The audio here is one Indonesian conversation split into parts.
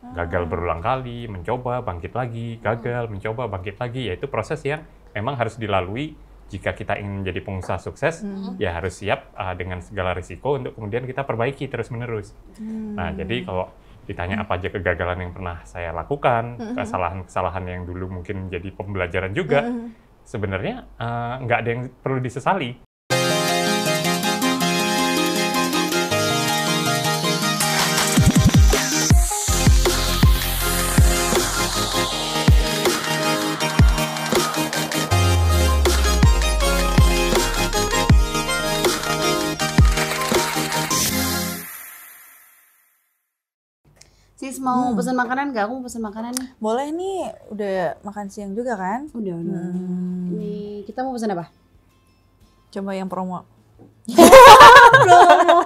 gagal berulang kali, mencoba, bangkit lagi, gagal, mencoba, bangkit lagi. Ya itu proses yang memang harus dilalui jika kita ingin menjadi pengusaha sukses, ya harus siap dengan segala risiko untuk kemudian kita perbaiki terus-menerus. Nah, jadi kalau ditanya apa aja kegagalan yang pernah saya lakukan, kesalahan-kesalahan yang dulu mungkin menjadi pembelajaran juga, sebenarnya nggak ada yang perlu disesali. Sis mau pesan makanan nggak? Aku mau pesan makanan nih. Boleh nih, udah makan siang juga kan? Udah. Ini kita mau pesan apa? Coba yang promo. Promo.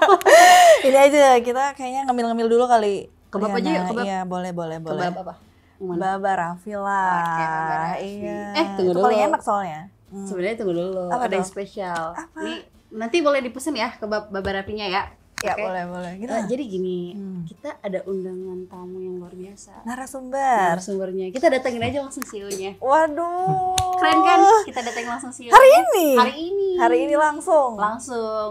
Ini aja, kita kayaknya ngemil-ngemil dulu kali. Kebab aja yuk, kebab. Iya, boleh. Kebab apa? Baba Raffi lah. Oke, Baba Raffi. Iya. Tunggu itu dulu. paling enak soalnya. Sebenarnya tunggu dulu. Apa ada yang tuh? spesial. Apa? Nih, nanti boleh dipesan ya kebab Baba Raffinya ya. Ya, Oke. boleh. Jadi gini, kita ada undangan tamu yang luar biasa. Narasumber. Sumbernya kita datengin aja langsung CEO-nya. Waduh. Keren kan? Kita datengin langsung CEO. Hari ini? Hari ini langsung.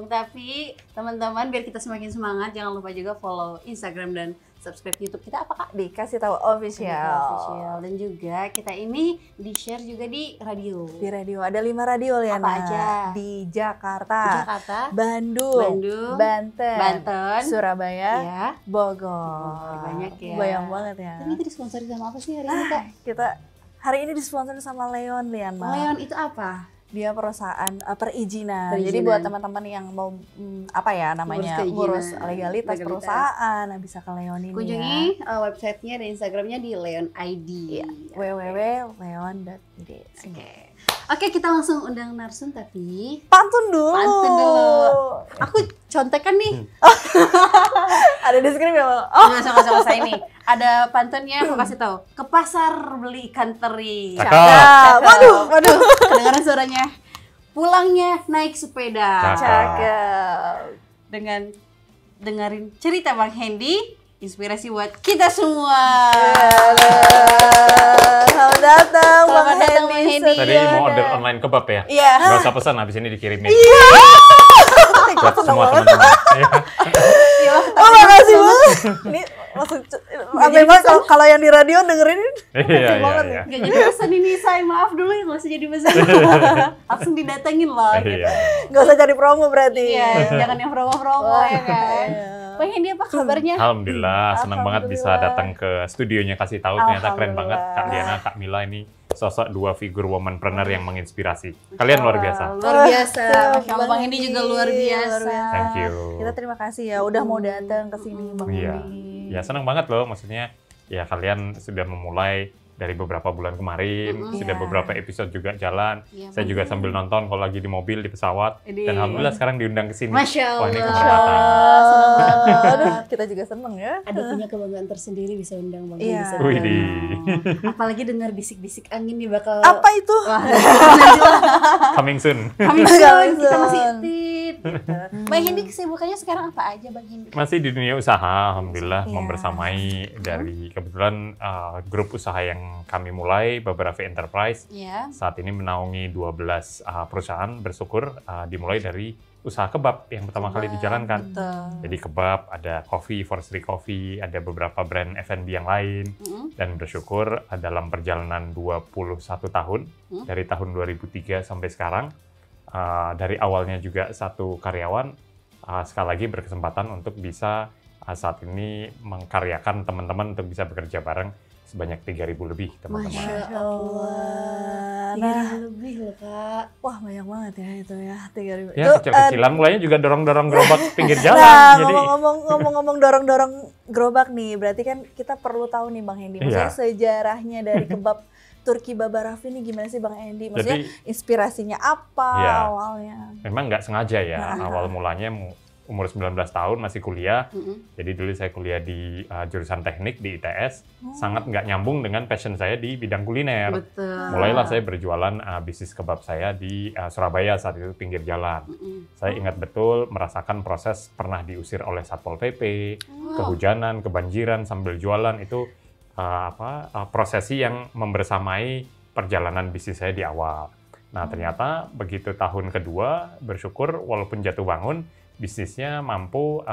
Tapi teman-teman biar kita semakin semangat, jangan lupa juga follow Instagram dan subscribe YouTube kita apa Kak? Dikasih tahu official. Dan juga kita ini di-share juga di radio. Di radio ada 5 radio Liana. Apa aja? Di Jakarta, Jakarta, Bandung, Banten, Surabaya, ya. Bogor. Banyak ya. Bayang banget ya. Tapi kita disponsori sama apa sih hari ini Kak? Kita hari ini disponsori sama Leon Liana. Leon itu apa? Dia perusahaan perizinan. Jadi buat teman-teman yang mau ngurus legalitas perusahaan, bisa ke Leon ini. Kunjungi websitenya dan Instagramnya di Leon ID. Ya, www.leon.id. Oke, kita langsung undang narsum tapi pantun dulu. Aku contekan nih. Ada di skrip ya, Bang? Oh, nggak usah ini. Ada pantunnya, aku kasih tahu. Ke pasar beli ikan teri. Cakep. Waduh. Kedengaran suaranya. Pulangnya naik sepeda. Cakep. Dengan dengerin cerita Bang Hendy, inspirasi buat kita semua. Selamat datang Bang Hendy. Tadi mau order online kebab ya? Iya. Nggak usah pesan, habis ini dikirimin. Iya. Buat semua teman-teman. Oh, makasih banget. Ini langsung memang kalau yang di radio dengerin Iya. Gak jadi pesan ini, saya maaf dulu ya, nggak usah jadi pesan. Langsung didatengin loh. Iya. Nggak usah cari promo berarti. Iya, jangan yang promo-promo ya kan. Bang Hendy apa kabarnya? Alhamdulillah, senang banget bisa datang ke studionya Kasih Tahu. Ternyata keren banget Kak Diana, Kak Mila ini sosok dua figur womanpreneur yang menginspirasi. Kalian luar biasa. Luar biasa. Masya Allah, Bang Hendy juga luar biasa. Thank you. Kita terima kasih ya udah mau datang ke sini Bang Hendy. Ya senang banget loh, maksudnya ya kalian sudah memulai dari beberapa bulan kemarin, sudah beberapa episode juga jalan. Saya juga sambil nonton kalau lagi di mobil, di pesawat. Dan alhamdulillah sekarang diundang ke sini. Masya Allah. Wah, ini kehormatan. Aduh, kita juga seneng ya. Ada punya kebanggaan tersendiri bisa undang Bang Iya. Hendy. Widih. Apalagi dengar bisik-bisik angin nih bakal. Apa itu? Wah, nanti lah. Coming soon. Kami kita masih tit. Bang Hendy kesibukannya sekarang apa aja Bang Hendy? Masih di dunia usaha, alhamdulillah membersamai dari kebetulan grup usaha yang kami mulai, Baba Raffi Enterprise. Saat ini menaungi 12 perusahaan, bersyukur dimulai dari usaha kebab yang pertama kali dijalankan. Jadi kebab, ada coffee, Forestry Coffee, ada beberapa brand F&B yang lain. Dan bersyukur dalam perjalanan 21 tahun, dari tahun 2003 sampai sekarang, dari awalnya juga satu karyawan, sekali lagi berkesempatan untuk bisa saat ini mengkaryakan teman-teman untuk bisa bekerja bareng sebanyak 3.000 lebih teman-teman. Masya Allah. 3.000 lebih loh Kak. Wah banyak banget ya itu ya 3.000. Ya kecil-kecilan mulainya juga dorong-dorong gerobak pinggir jalan. Nah, Jadi ngomong-ngomong dorong-dorong gerobak nih, berarti kan kita perlu tahu nih Bang Hendy, maksudnya sejarahnya dari kebab Turki Baba Raffi ini gimana sih Bang Hendy? Maksudnya inspirasinya apa awalnya? Memang nggak sengaja ya, awal mulanya umur 19 tahun masih kuliah. Jadi dulu saya kuliah di jurusan teknik di ITS. Sangat nggak nyambung dengan passion saya di bidang kuliner. Betul. Mulailah saya berjualan bisnis kebab saya di Surabaya saat itu pinggir jalan. Saya ingat betul merasakan proses pernah diusir oleh Satpol PP, kehujanan, kebanjiran sambil jualan itu prosesi yang membersamai perjalanan bisnis saya di awal. Nah, ternyata begitu tahun kedua, bersyukur walaupun jatuh bangun, bisnisnya mampu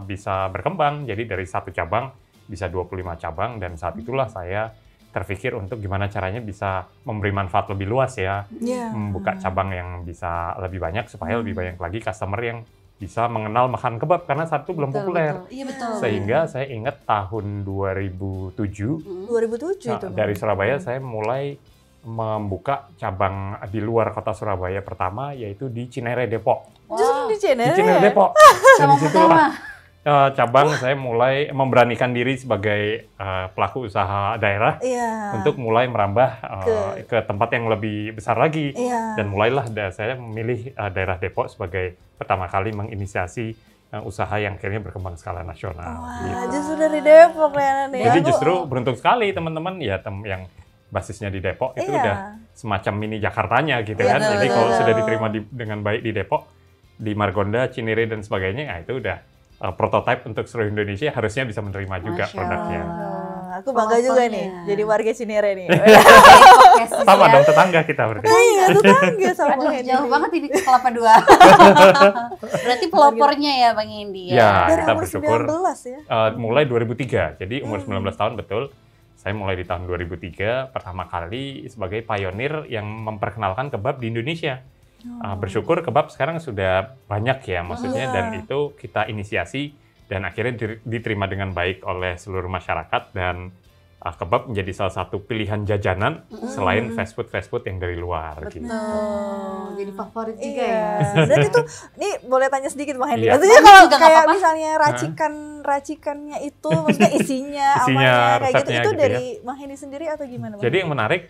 bisa berkembang. Jadi dari 1 cabang bisa 25 cabang, dan saat itulah saya terpikir untuk gimana caranya bisa memberi manfaat lebih luas ya. Membuka cabang yang bisa lebih banyak, supaya lebih banyak lagi customer yang bisa mengenal makan kebab, karena saat itu belum populer. Iya, betul. Sehingga saya ingat tahun 2007, itu. Dari Surabaya saya mulai membuka cabang di luar kota Surabaya pertama, yaitu di Cinere, Depok. Justru di Cinere? Di Cinere, Depok. Cabang pertama. Cabang saya mulai memberanikan diri sebagai pelaku usaha daerah untuk mulai merambah ke tempat yang lebih besar lagi. Dan mulailah saya memilih daerah Depok sebagai pertama kali menginisiasi usaha yang akhirnya berkembang skala nasional. Justru dari Depok ya. Jadi justru beruntung sekali teman-teman ya yang basisnya di Depok itu udah semacam mini Jakartanya gitu kan. Jadi kalau sudah diterima dengan baik di Depok, di Margonda, Cinere dan sebagainya, itu udah prototipe untuk seluruh Indonesia, harusnya bisa menerima juga produknya. Aku bangga juga nih jadi warga Cinere nih. Sama dong, tetangga kita berarti. Iya, tetangga sama. Aduh, jauh banget ini ke Kelapa II. Berarti pelopornya ya Bang Hendy ya? Ya, dari kita umur bersyukur 19 ya? Mulai 2003, jadi umur 19 tahun betul. Saya mulai di tahun 2003 pertama kali sebagai pionir yang memperkenalkan kebab di Indonesia. Bersyukur kebab sekarang sudah banyak ya maksudnya, dan itu kita inisiasi dan akhirnya diterima dengan baik oleh seluruh masyarakat, dan kebab menjadi salah satu pilihan jajanan selain fast food yang dari luar. Betul. Gitu. Jadi favorit juga ya. Dan itu, nih boleh tanya sedikit Bang Hendy. Iya. Maksudnya kalau kayak misalnya racikannya itu, maksudnya isinya apanya kayak gitu, itu dari Bang Hendy sendiri atau gimana? Jadi yang menarik,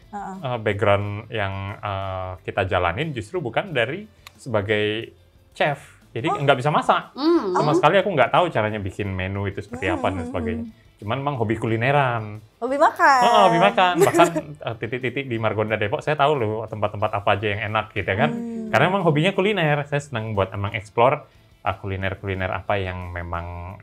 background yang kita jalanin justru bukan dari sebagai chef. Jadi nggak bisa masak. Sama sekali aku nggak tahu caranya bikin menu itu seperti apa dan sebagainya. Cuman memang hobi kulineran. Hobi makan. Hobi makan. Bahkan titik-titik di Margonda Depok saya tahu loh tempat-tempat apa aja yang enak gitu kan. Karena memang hobinya kuliner. Saya senang buat emang explore kuliner-kuliner apa yang memang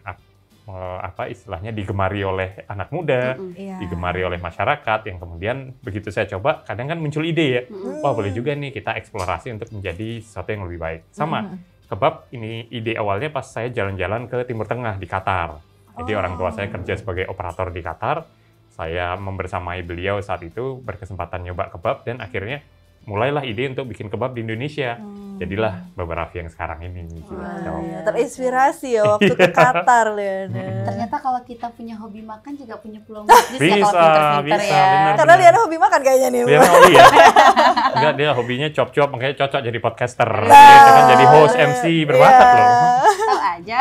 istilahnya digemari oleh anak muda, digemari oleh masyarakat, yang kemudian begitu saya coba kadang kan muncul ide ya. Wah, boleh juga nih kita eksplorasi untuk menjadi sesuatu yang lebih baik. Sama kebab ini ide awalnya pas saya jalan-jalan ke Timur Tengah di Qatar. Jadi orang tua saya kerja sebagai operator di Qatar. Saya membersamai beliau saat itu berkesempatan nyoba kebab, dan akhirnya mulailah ide untuk bikin kebab di Indonesia. Jadilah Baba-Raffi yang sekarang ini. Terinspirasi ya waktu ke Qatar ya. Ternyata kalau kita punya hobi makan juga punya peluang bisnis ya kalau pintar-pintar ya. Benar, karena Liana hobi makan kayaknya nih. Liana hobi ya? Enggak, dia hobinya cop-cop, makanya cocok jadi podcaster. Dia kan jadi host MC berbakat loh. Tahu aja.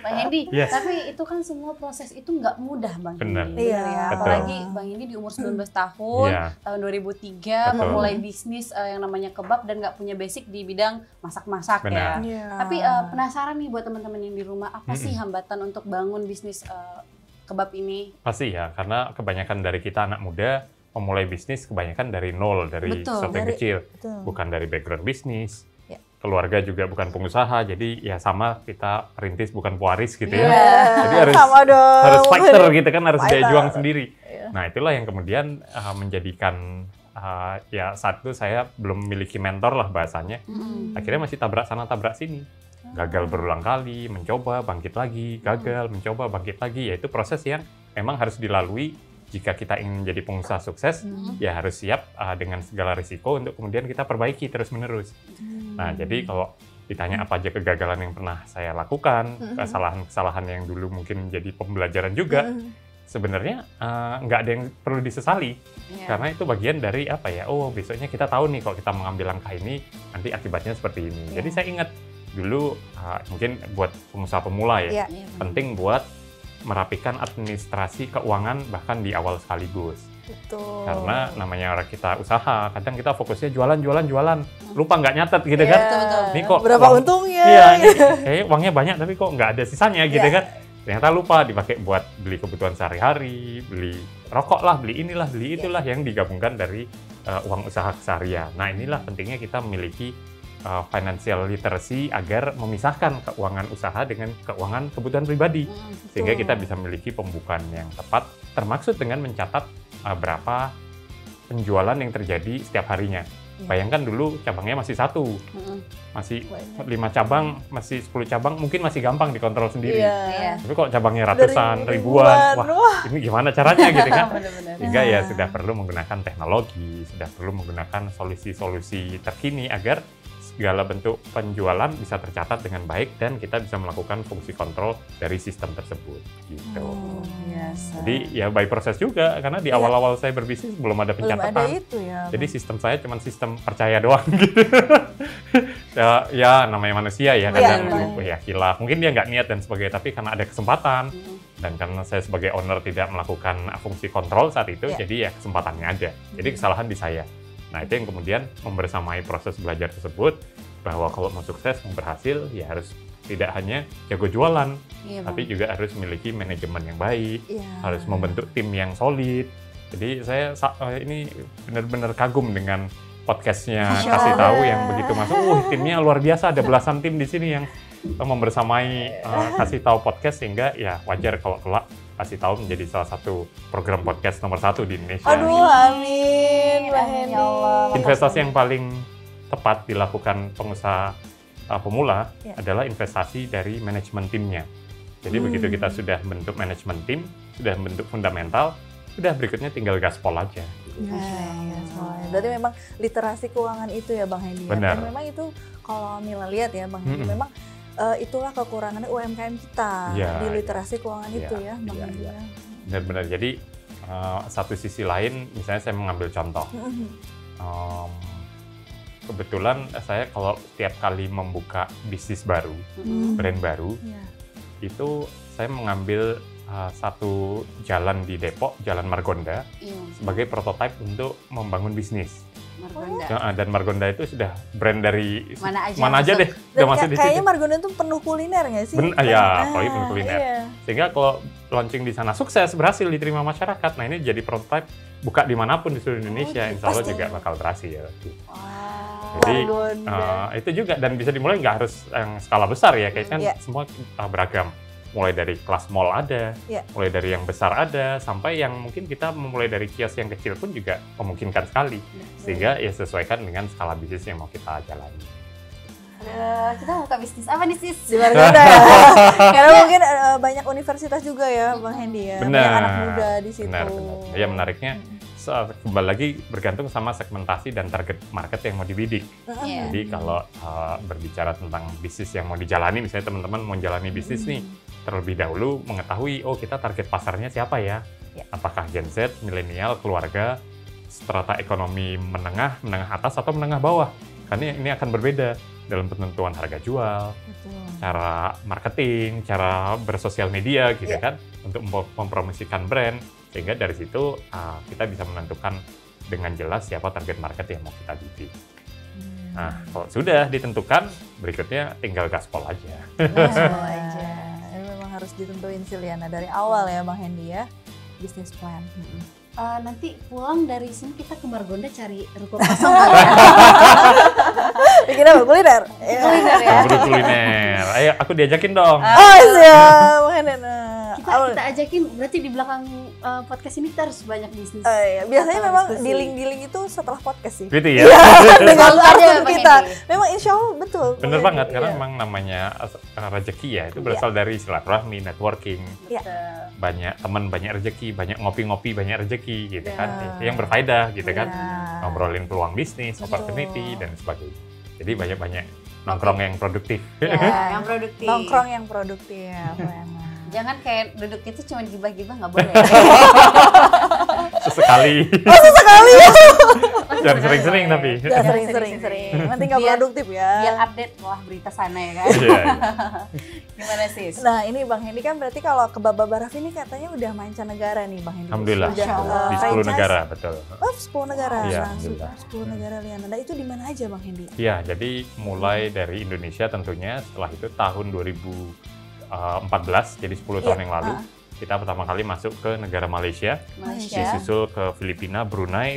Bang Hendy, tapi itu kan semua proses itu nggak mudah Bang Hendy. Iya. Apalagi Bang Hendy di umur 19 tahun, tahun 2003 memulai bisnis yang namanya kebab dan nggak punya basic di bidang masak-masak ya. Tapi penasaran nih buat teman-teman yang di rumah, apa sih hambatan untuk bangun bisnis kebab ini? Pasti ya, karena kebanyakan dari kita anak muda memulai bisnis kebanyakan dari nol, dari sesuatu yang kecil. Bukan dari background bisnis. Keluarga juga bukan pengusaha, jadi ya sama kita perintis bukan pewaris gitu ya. Jadi harus fighter gitu kan, harus daya juang sendiri. Nah itulah yang kemudian menjadikan ya saat itu saya belum memiliki mentor lah bahasanya. Akhirnya masih tabrak sana tabrak sini. Gagal berulang kali, mencoba bangkit lagi, gagal, mencoba bangkit lagi. Yaitu proses yang memang harus dilalui jika kita ingin menjadi pengusaha sukses, ya harus siap dengan segala risiko untuk kemudian kita perbaiki terus-menerus. Nah, jadi kalau ditanya apa aja kegagalan yang pernah saya lakukan, kesalahan-kesalahan yang dulu mungkin menjadi pembelajaran juga, sebenarnya nggak ada yang perlu disesali. Karena itu bagian dari apa ya, oh besoknya kita tahu nih kalau kita mengambil langkah ini, nanti akibatnya seperti ini. Jadi saya ingat dulu, mungkin buat pengusaha pemula ya, penting buat merapikan administrasi keuangan bahkan di awal sekaligus. Betul. Karena namanya orang kita usaha, kadang kita fokusnya jualan. lupa nggak nyatet gitu kan. Ini kok berapa untungnya? Iya, uangnya banyak tapi kok nggak ada sisanya gitu kan. Ternyata lupa dipakai buat beli kebutuhan sehari-hari, beli rokok lah, beli inilah, beli itulah yang digabungkan dari uang usaha keseharian. Nah, inilah pentingnya kita memiliki financial literacy agar memisahkan keuangan usaha dengan keuangan kebutuhan pribadi. Sehingga kita bisa memiliki pembukaan yang tepat, termaksud dengan mencatat berapa penjualan yang terjadi setiap harinya. Bayangkan dulu cabangnya masih 1, masih 5 cabang, masih 10 cabang, mungkin masih gampang dikontrol sendiri. Tapi kok cabangnya ratusan, ribuan, wah ini gimana caranya gitu kan? Sehingga ya sudah perlu menggunakan teknologi, sudah perlu menggunakan solusi-solusi terkini agar segala bentuk penjualan bisa tercatat dengan baik dan kita bisa melakukan fungsi kontrol dari sistem tersebut gitu. Jadi ya by proses juga karena di awal-awal saya berbisnis belum ada pencatatan. Belum ada itu ya. Jadi sistem saya cuma sistem percaya doang gitu. ya namanya manusia ya kadang ya khilaf. Mungkin dia nggak niat dan sebagainya tapi karena ada kesempatan dan karena saya sebagai owner tidak melakukan fungsi kontrol saat itu jadi ya kesempatannya ada. Jadi kesalahan di saya. Nah, itu yang kemudian membersamai proses belajar tersebut, bahwa kalau mau sukses, mau berhasil, ya harus tidak hanya jago jualan, tapi juga harus memiliki manajemen yang baik, harus membentuk tim yang solid. Jadi saya ini benar-benar kagum dengan podcastnya Kasih Tahu yang begitu masuk, timnya luar biasa, ada belasan tim di sini yang membersamai Kasih Tahu podcast, sehingga ya wajar kalau kelak Kasih Tahu menjadi salah satu program podcast nomor 1 di Indonesia. Aduh, amin. Ya Allah. Investasi yang paling tepat dilakukan pengusaha pemula adalah investasi dari manajemen timnya. Jadi begitu kita sudah bentuk manajemen tim, sudah bentuk fundamental, sudah berikutnya tinggal gaspol aja. Berarti memang literasi keuangan itu ya Bang Hendy. Benar. Dan memang itu kalau Mila lihat ya Bang Hendy, memang itulah kekurangannya UMKM kita di literasi keuangan itu ya Bang Hendy. Benar-benar. Jadi satu sisi lain, misalnya saya mengambil contoh. Kebetulan saya kalau setiap kali membuka bisnis baru, brand baru, itu saya mengambil satu jalan di Depok, Jalan Margonda, sebagai prototipe untuk membangun bisnis. Dan Margonda itu sudah brand dari mana aja deh. Dan kayaknya Margonda itu penuh kuliner nggak sih? Apalagi penuh kuliner. Sehingga kalau launching di sana sukses, berhasil diterima masyarakat, nah ini jadi prototipe buka dimanapun di seluruh Indonesia, insya Allah juga bakal berhasil. Jadi itu juga, dan bisa dimulai nggak harus yang skala besar ya, kayaknya kan semua beragam. Mulai dari kelas mall ada, mulai dari yang besar ada, sampai yang mungkin kita memulai dari kios yang kecil pun juga memungkinkan sekali. Sehingga ya sesuaikan dengan skala bisnis yang mau kita jalani. Kita buka bisnis apa nih sis? Di Margonda ya. Karena mungkin banyak universitas juga ya Bang Hendy ya. Benar. Banyak anak muda di situ. Benar. Ya menariknya kembali lagi bergantung sama segmentasi dan target market yang mau dibidik. Jadi kalau berbicara tentang bisnis yang mau dijalani, misalnya teman-teman mau jalani bisnis nih, terlebih dahulu mengetahui, oh kita target pasarnya siapa ya? Apakah Gen Z, milenial, keluarga, strata ekonomi menengah, menengah atas, atau menengah bawah? Karena ini akan berbeda dalam penentuan harga jual, cara marketing, cara bersosial media gitu kan, untuk mempromosikan brand. Sehingga dari situ kita bisa menentukan dengan jelas siapa target market yang mau kita bidik. Nah, kalau sudah ditentukan, berikutnya tinggal gaspol aja. Gaspol aja. Memang harus ditentuin sih Liana dari awal ya Bang Hendy ya, business plan. Nanti pulang dari sini kita ke Margonda cari ruko kosong kali ya. Bikin apa? Kuliner? Kuliner ya. Kuliner. Ayo aku diajakin dong. Oh siap, Bang Hendy. Kita ajakin, berarti di belakang podcast ini kita harus banyak bisnis. Biasanya memang dealing-dealing itu setelah podcast sih. Gitu ya. Dengan partner kita. Memang insya Allah betul. Bener banget, karena memang namanya rezeki ya, itu berasal dari silaturahmi, networking. Banyak teman, banyak rezeki, banyak ngopi-ngopi, banyak rezeki gitu kan. Yang berfaedah gitu kan. Ngobrolin peluang bisnis, opportunity, dan sebagainya. Jadi banyak-banyak nongkrong yang produktif. Yang produktif. Nongkrong yang produktif. Jangan kayak duduk itu cuma gibah-gibah, nggak boleh. Sesekali. Sesekali. Jangan sering-sering tapi. Jangan sering-sering. Nanti nggak produktif ya. Biar update lah berita sana ya kan. Gimana sis? Nah ini Bang Hendy kan berarti kalau kebab Baba Raffi ini katanya udah mancanegara nih Bang Hendy. Alhamdulillah. Di 10 negara betul. Oh 10 negara. Iya, nah, 10 negara Liana. Nah itu di mana aja Bang Hendy? Iya, jadi mulai dari Indonesia tentunya, setelah itu tahun 2014, jadi 10 tahun yang lalu, kita pertama kali masuk ke negara Malaysia. Disusul ke Filipina, Brunei,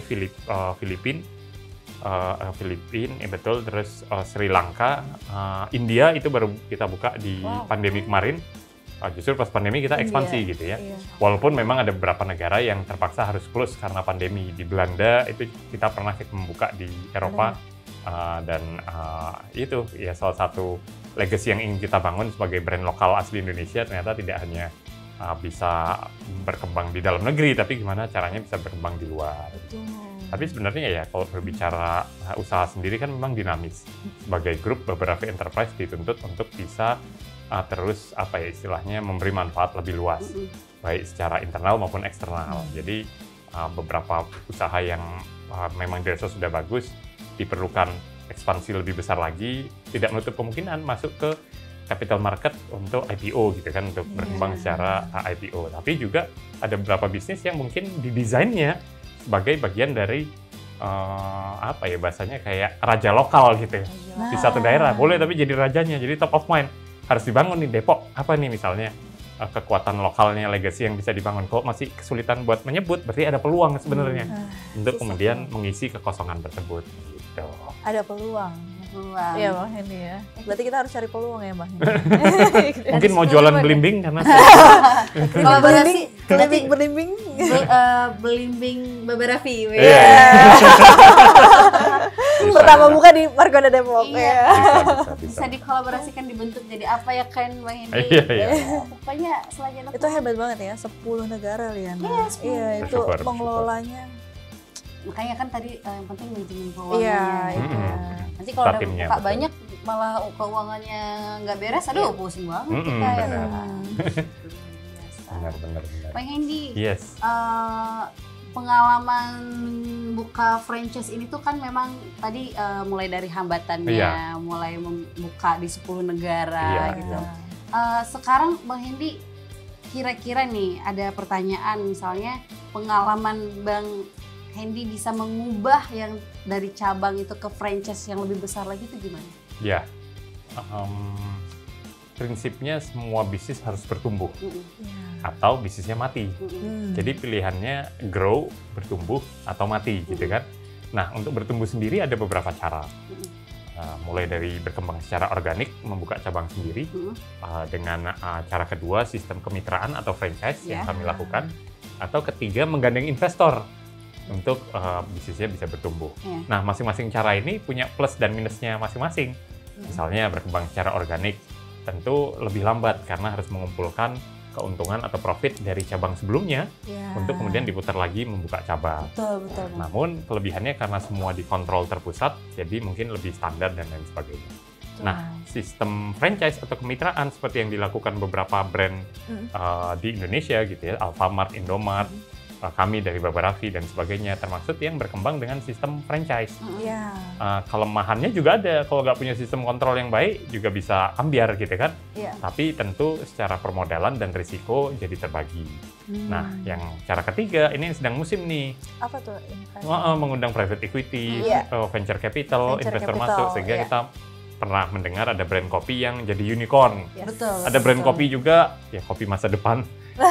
Filipina, betul, terus Sri Lanka, India itu baru kita buka di pandemi kemarin. Justru pas pandemi kita ekspansi gitu ya. Walaupun memang ada beberapa negara yang terpaksa harus close karena pandemi. Di Belanda itu kita pernah membuka di Eropa. Dan itu ya salah satu legacy yang ingin kita bangun sebagai brand lokal asli Indonesia, ternyata tidak hanya bisa berkembang di dalam negeri, tapi gimana caranya bisa berkembang di luar. Tapi sebenarnya ya kalau berbicara usaha sendiri kan memang dinamis. Sebagai grup Baba Raffi Enterprise dituntut untuk bisa terus apa ya istilahnya memberi manfaat lebih luas, baik secara internal maupun eksternal. Jadi beberapa usaha yang memang dirasa sudah bagus, diperlukan ekspansi lebih besar lagi, tidak menutup kemungkinan masuk ke capital market untuk IPO gitu kan, untuk berkembang secara IPO. Tapi juga ada beberapa bisnis yang mungkin didesainnya sebagai bagian dari apa ya bahasanya kayak raja lokal gitu. Di satu daerah boleh tapi jadi rajanya, jadi top of mind. Harus dibangun nih Depok, apa nih misalnya kekuatan lokalnya, legacy yang bisa dibangun. Kok masih kesulitan buat menyebut, berarti ada peluang sebenarnya untuk kemudian mengisi kekosongan tersebut. Gitu. Ada peluang. Iya Bang Hendy ya. Berarti kita harus cari peluang ya Bang Hendy. Mungkin mau jualan belimbing karena kalau belimbing belimbing Baba Raffi. Pertama buka di Margonda Depok. Bisa dikolaborasikan, dibentuk jadi apa ya kan Bang Hendy. Pokoknya selanjutnya itu hebat banget ya, 10 negara Liana. Iya, itu mengelolanya. Makanya kan tadi yang penting manajemen keuangannya. Nanti kalau udah buka banyak malah keuangannya nggak beres, aduh pusing banget kita ya. Benar. Bang Hendy, pengalaman buka franchise ini tuh kan memang tadi mulai dari hambatannya, mulai membuka di 10 negara gitu. Sekarang Bang Hendy, kira-kira nih ada pertanyaan, misalnya pengalaman Bang Hendy bisa mengubah yang dari cabang itu ke franchise yang lebih besar lagi itu gimana? Ya, prinsipnya semua bisnis harus bertumbuh atau bisnisnya mati. Jadi pilihannya grow, bertumbuh atau mati gitu kan. Nah untuk bertumbuh sendiri ada beberapa cara. Mulai dari berkembang secara organik, membuka cabang sendiri. Dengan cara kedua sistem kemitraan atau franchise yang kami lakukan. Atau ketiga menggandeng investor untuk bisnisnya bisa bertumbuh. Nah, masing-masing cara ini punya plus dan minusnya masing-masing. Misalnya berkembang secara organik, tentu lebih lambat karena harus mengumpulkan keuntungan atau profit dari cabang sebelumnya untuk kemudian diputar lagi membuka cabang. Betul. Namun kelebihannya karena semua dikontrol terpusat, jadi mungkin lebih standar dan lain sebagainya. Nah, sistem franchise atau kemitraan seperti yang dilakukan beberapa brand di Indonesia gitu ya, Alfamart, Indomart, kami dari Baba Raffi dan sebagainya, termasuk yang berkembang dengan sistem franchise. Kelemahannya juga ada, kalau nggak punya sistem kontrol yang baik juga bisa ambiar gitu kan. Tapi tentu secara permodalan dan risiko jadi terbagi. Nah, yang cara ketiga ini yang sedang musim nih. Apa tuh? Mengundang private equity, venture capital, investor masuk, sehingga kita pernah mendengar ada brand kopi yang jadi unicorn. Ada brand kopi juga, ya kopi masa depan,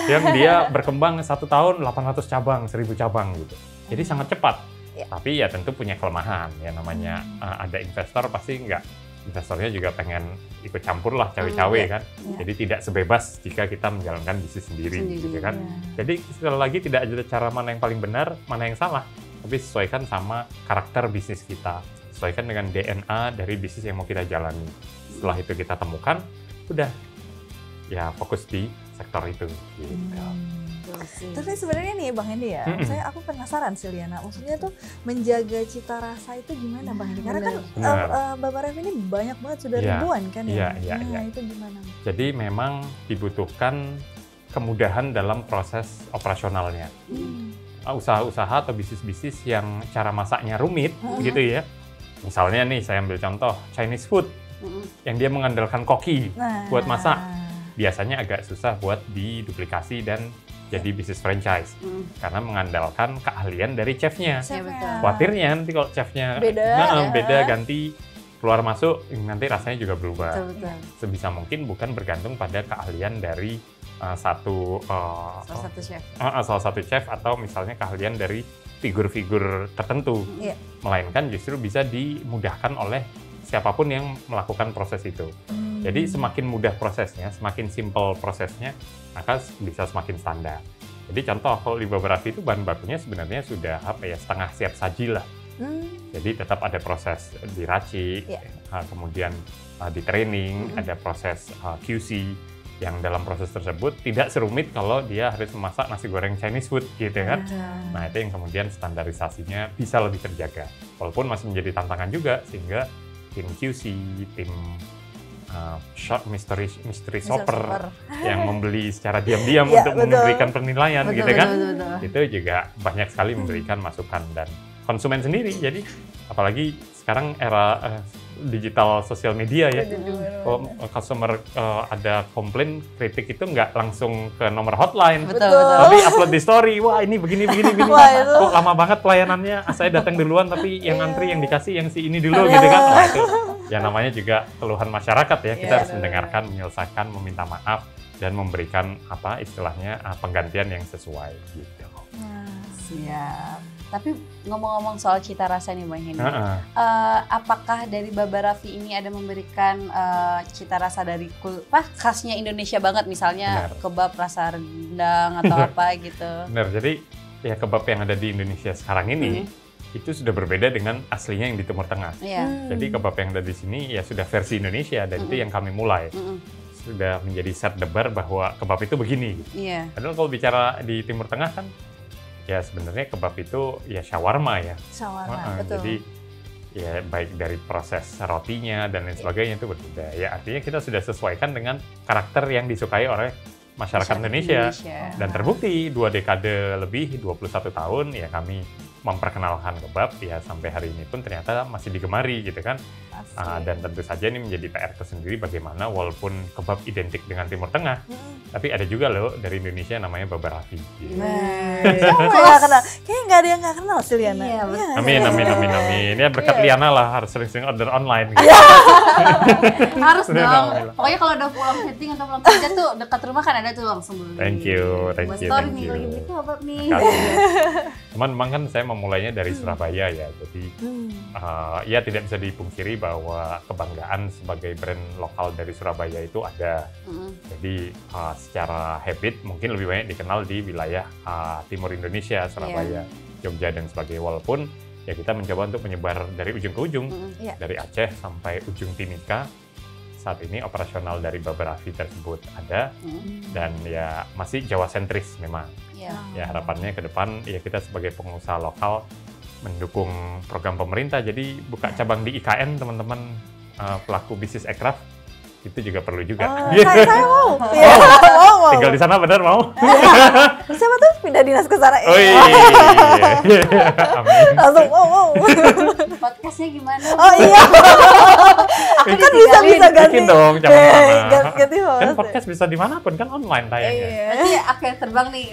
yang dia berkembang 1 tahun 800 cabang, 1000 cabang gitu. Jadi sangat cepat. Tapi ya tentu punya kelemahan. Ya namanya ada investor pasti investornya juga pengen ikut campur lah, cawe-cawe kan. Jadi tidak sebebas jika kita menjalankan bisnis sendiri gitu kan. Jadi sekali lagi tidak ada cara mana yang paling benar, mana yang salah. Tapi sesuaikan sama karakter bisnis kita. Sesuaikan dengan DNA dari bisnis yang mau kita jalani. Setelah itu kita temukan, udah ya fokus di sektor itu. Gitu. Tapi sebenarnya nih Bang Hendy ya, aku penasaran sih Liana, maksudnya tuh menjaga cita rasa itu gimana Bang Hendy? Karena kan Baba Raffi ini banyak banget, sudah ribuan kan ya. Itu gimana? Jadi memang dibutuhkan kemudahan dalam proses operasionalnya. usaha-usaha atau bisnis-bisnis yang cara masaknya rumit gitu ya. Misalnya nih saya ambil contoh Chinese food yang dia mengandalkan koki buat masak. Biasanya agak susah buat diduplikasi dan jadi bisnis franchise karena mengandalkan keahlian dari chefnya. Khawatirnya nanti kalau chefnya beda ganti keluar masuk nanti rasanya juga berubah. Sebisa mungkin bukan bergantung pada keahlian dari salah satu chef atau misalnya keahlian dari figur-figur tertentu, melainkan justru bisa dimudahkan oleh siapapun yang melakukan proses itu. Jadi semakin mudah prosesnya, semakin simple prosesnya, maka bisa semakin standar. Jadi contoh kalau di Baba Raffi itu bahan bakunya sebenarnya sudah setengah siap saji lah. Jadi tetap ada proses diracik, kemudian di training, ada proses QC yang dalam proses tersebut tidak serumit kalau dia harus memasak nasi goreng Chinese food gitu kan. Nah itu yang kemudian standarisasinya bisa lebih terjaga. Walaupun masih menjadi tantangan juga sehingga tim QC, tim short mystery shopper yang membeli secara diam-diam untuk memberikan penilaian gitu kan. Itu juga banyak sekali memberikan masukan dan konsumen sendiri. Jadi apalagi sekarang era digital sosial media ya. Kalau customer ada komplain, kritik itu nggak langsung ke nomor hotline. Tapi upload di story, wah ini begini. Kok lama banget pelayanannya, saya datang duluan tapi yang antri yang dikasih yang si ini dulu gitu kan. Nah, itu ya namanya juga keluhan masyarakat ya. Kita harus mendengarkan, menyelesaikan, meminta maaf dan memberikan istilahnya penggantian yang sesuai gitu. Siap. Tapi ngomong-ngomong soal cita rasa nih Bang Hendy, apakah dari Baba Raffi ini ada memberikan cita rasa dari khasnya Indonesia banget, misalnya kebab rasa rendang atau apa gitu? Benar, jadi ya kebab yang ada di Indonesia sekarang ini itu sudah berbeda dengan aslinya yang di Timur Tengah. Jadi kebab yang ada di sini ya sudah versi Indonesia dan itu yang kami mulai. Sudah menjadi set debar bahwa kebab itu begini. Padahal kalau bicara di Timur Tengah kan ya sebenarnya kebab itu ya shawarma ya. Betul. Jadi ya baik dari proses rotinya dan lain sebagainya itu berbeda. Ya artinya kita sudah sesuaikan dengan karakter yang disukai oleh masyarakat Indonesia. Dan terbukti 2 dekade lebih, 21 tahun ya kami memperkenalkan kebab ya sampai hari ini pun ternyata masih digemari gitu kan. Dan tentu saja ini menjadi PR tersendiri bagaimana walaupun kebab identik dengan Timur Tengah, tapi ada juga loh dari Indonesia namanya Baba Raffi. Gitu. Siapa nggak kenal? Kayaknya nggak ada yang nggak kenal sih Liana. Amin. Ini berkat Liana lah harus sering-sering order online. Gitu. Harus dong. Pokoknya kalau udah pulang syuting atau pulang kerja tuh dekat rumah kan ada tuh langsung beli. Thank you. Story nih lagi beli kebab nih. Cuman memang kan saya memulainya dari Surabaya ya, jadi ya tidak bisa dipungkiri bahwa kebanggaan sebagai brand lokal dari Surabaya itu ada. Jadi secara habit mungkin lebih banyak dikenal di wilayah timur Indonesia, Surabaya, Jogja dan sebagainya. Walaupun ya kita mencoba untuk menyebar dari ujung ke ujung, dari Aceh sampai ujung Timika. Saat ini operasional dari Baba Raffi tersebut ada dan ya masih Jawa sentris memang. Ya harapannya ke depan ya kita sebagai pengusaha lokal mendukung program pemerintah. Jadi buka cabang di IKN teman-teman pelaku bisnis aircraft itu juga perlu juga. Saya mau. Tinggal di sana benar mau? Siapa tuh pindah dinas ke sana? Oh iya. Amin. Langsung mau. Podcastnya gimana? Oh iya. Aku kan bisa ganti. Bikin dong cabang sana. Ganti host. Kan podcast bisa dimanapun kan online tayangnya. Nanti aku yang terbang nih.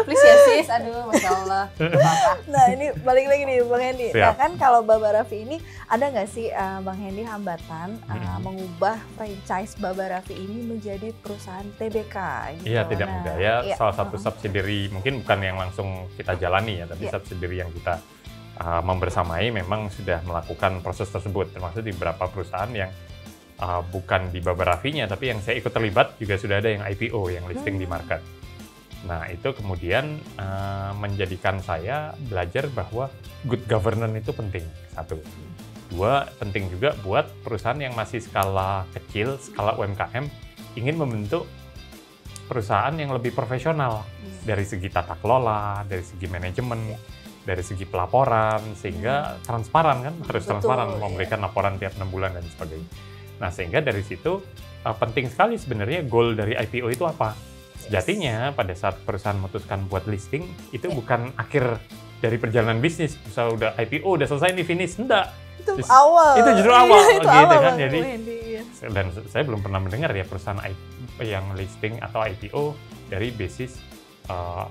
Please ya sis, aduh Masya Allah. Nah ini balik lagi nih Bang Hendy. Nah kan kalau Baba Raffi ini ada nggak sih Bang Hendy hambatan mengubah franchise Baba Raffi ini menjadi perusahaan TBK gitu. Iya, tidak mudah ya. Salah satu subsidiary mungkin bukan yang langsung kita jalani ya, tapi subsidiary yang kita membersamai memang sudah melakukan proses tersebut, termasuk di beberapa perusahaan yang bukan di Baba Raffi-nya, tapi yang saya ikut terlibat juga sudah ada yang IPO, yang listing di market. Nah, itu kemudian menjadikan saya belajar bahwa good governance itu penting, satu. Dua, penting juga buat perusahaan yang masih skala kecil, skala UMKM, ingin membentuk perusahaan yang lebih profesional dari segi tata kelola, dari segi manajemen, dari segi pelaporan, sehingga transparan kan, harus transparan, memberikan laporan tiap 6 bulan dan sebagainya. Nah, sehingga dari situ penting sekali sebenarnya goal dari IPO itu apa. sejatinya pada saat perusahaan memutuskan buat listing, itu bukan akhir dari perjalanan bisnis. Misalnya udah IPO, udah selesai nih finish, enggak. Itu awal. Itu justru awal itu gitu awal kan. Jadi iya. dan saya belum pernah mendengar ya perusahaan yang listing atau IPO dari basis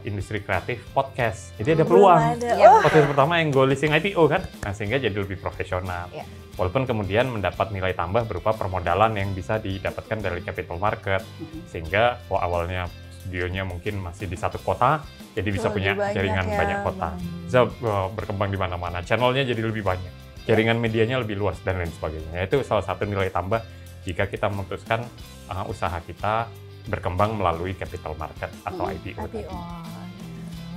industri kreatif podcast. Jadi ada peluang. Podcast pertama yang go listing IPO kan. Nah, sehingga jadi lebih profesional. Yeah. Walaupun kemudian mendapat nilai tambah berupa permodalan yang bisa didapatkan dari capital market. Sehingga awalnya studionya mungkin masih di satu kota, jadi bisa punya jaringan banyak kota. Bisa berkembang di mana-mana. Channelnya jadi lebih banyak. Jaringan medianya lebih luas dan lain sebagainya. Itu salah satu nilai tambah jika kita memutuskan usaha kita berkembang melalui capital market atau IPO.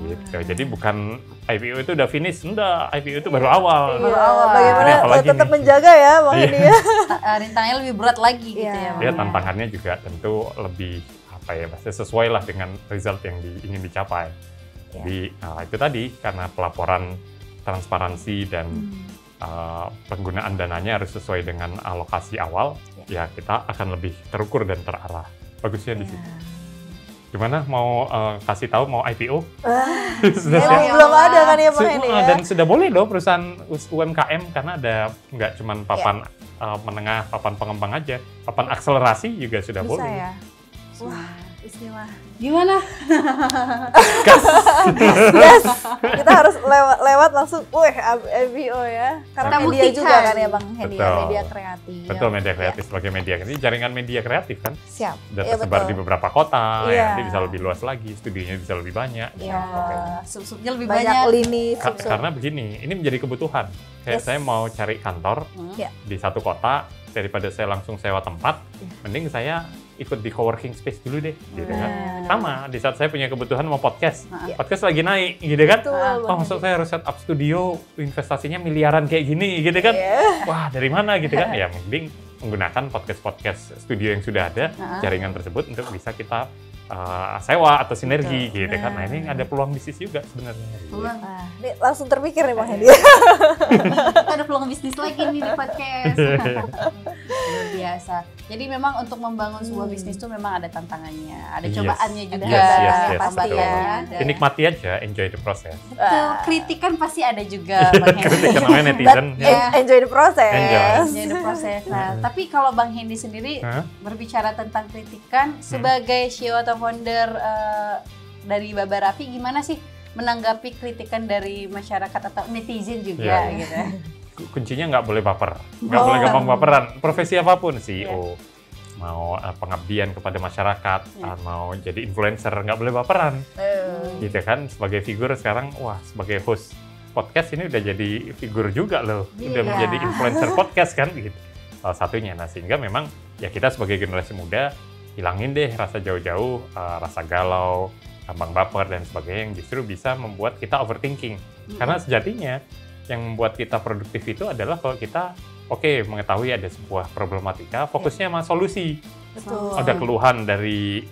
Gitu. Jadi bukan IPO itu udah finish, enggak. IPO itu baru awal. Baru awal. Bagaimana tetap menjaga ya Bang Hendy ya. Rintangannya lebih berat lagi gitu ya. Ya, tantangannya juga tentu lebih sesuai lah dengan result yang ingin dicapai. Jadi itu tadi karena pelaporan transparansi dan penggunaan dananya harus sesuai dengan alokasi awal, ya kita akan lebih terukur dan terarah. Bagusnya di situ. Gimana mau kasih tahu mau IPO? Belum ada kan ya Pak Hendy ya? Dan sudah boleh dong perusahaan UMKM karena ada nggak cuma papan menengah, papan pengembang aja, papan akselerasi juga sudah bisa boleh. Ya? Wah, istimewa. Gimana? Gas. Kita harus lewat langsung, IPO ya. Karena media juga kan ya Bang Hendy ya, media kreatif. Betul, media kreatif sebagai media. Ini jaringan media kreatif kan? Siap. Dan tersebar di beberapa kota, nanti bisa lebih luas lagi, studionya bisa lebih banyak. Iya, sub-subnya lebih banyak lini. Karena begini, ini menjadi kebutuhan. Kayak saya mau cari kantor di satu kota, daripada saya langsung sewa tempat, mending saya ikut di coworking space dulu deh, gitu kan. Sama, di saat saya punya kebutuhan mau podcast, podcast lagi naik, gitu kan. Maksud saya harus set up studio, investasinya miliaran kayak gini, gitu kan. Wah, dari mana, gitu kan. Ya, mending menggunakan podcast-podcast studio yang sudah ada, jaringan tersebut untuk bisa kita sewa atau sinergi, gitu kan. Nah, ini ada peluang bisnis juga sebenarnya. Ini langsung terpikir nih Bang Hendy. Ada peluang bisnis lagi nih di podcast. Luar biasa. Jadi memang untuk membangun sebuah bisnis itu memang ada tantangannya, ada cobaannya juga. Pasti ya. Dinikmati aja, enjoy the process. Betul, kritikan pasti ada juga Bang Hendy. Kritikan namanya netizen. Enjoy the process. Enjoy the process. Nah, tapi kalau Bang Hendy sendiri berbicara tentang kritikan sebagai CEO atau founder dari Baba Raffi, gimana sih menanggapi kritikan dari masyarakat atau netizen juga gitu? Kuncinya nggak boleh baper, nggak boleh gampang baperan. Profesi apapun, CEO, mau pengabdian kepada masyarakat, mau jadi influencer, nggak boleh baperan. Gitu kan, sebagai figur sekarang, sebagai host podcast ini udah jadi figur juga loh, udah menjadi influencer podcast kan, gitu. Salah satunya, nah sehingga memang ya kita sebagai generasi muda, hilangin deh rasa jauh-jauh, rasa galau, gampang baper dan sebagainya yang justru bisa membuat kita overthinking. Karena sejatinya, yang membuat kita produktif itu adalah kalau kita mengetahui ada sebuah problematika, fokusnya sama solusi. Betul. Ada keluhan dari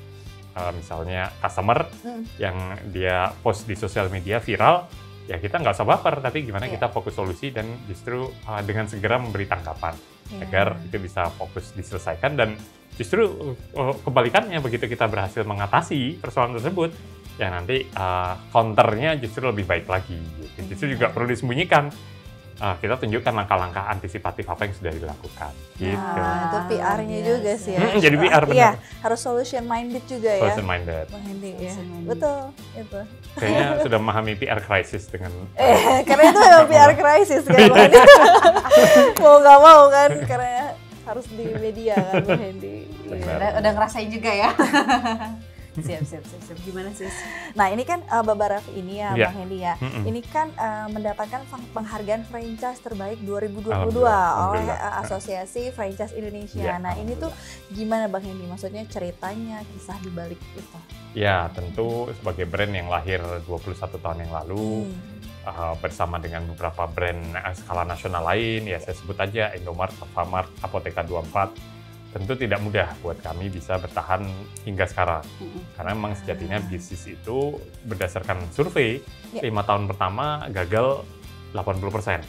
misalnya customer yang dia post di sosial media viral, ya kita nggak usah baper, tapi gimana kita fokus solusi dan justru dengan segera memberi tanggapan agar itu bisa fokus diselesaikan. Dan justru kebalikannya, begitu kita berhasil mengatasi persoalan tersebut, ya nanti counternya justru lebih baik lagi. Gitu. Justru juga perlu disembunyikan. Kita tunjukkan langkah-langkah antisipatif apa yang sudah dilakukan. Gitu. Itu PR-nya juga sih ya. Jadi PR benar. Iya, harus solution minded juga ya. Solution minded. Bang Hendy ya. Betul, itu. Kayaknya sudah memahami PR crisis dengan karena itu memang PR crisis kan Bang Hendy. Mau nggak mau kan, karena harus di media kan Bang Hendy. Udah ngerasain juga ya. Siap. Gimana sih? Nah ini kan Baba Raffi ini ya Bang Hendy ya. Ini kan mendapatkan penghargaan franchise terbaik 2022 oleh Asosiasi Franchise Indonesia. Nah ini tuh gimana Bang Hendy? Maksudnya ceritanya, kisah di balik itu? Ya tentu sebagai brand yang lahir 21 tahun yang lalu, bersama dengan beberapa brand skala nasional lain, ya saya sebut aja Indomart, Alfamart, Apotheka 24. Tentu tidak mudah buat kami bisa bertahan hingga sekarang. Karena memang sejatinya bisnis itu berdasarkan survei, 5 tahun pertama gagal 80%.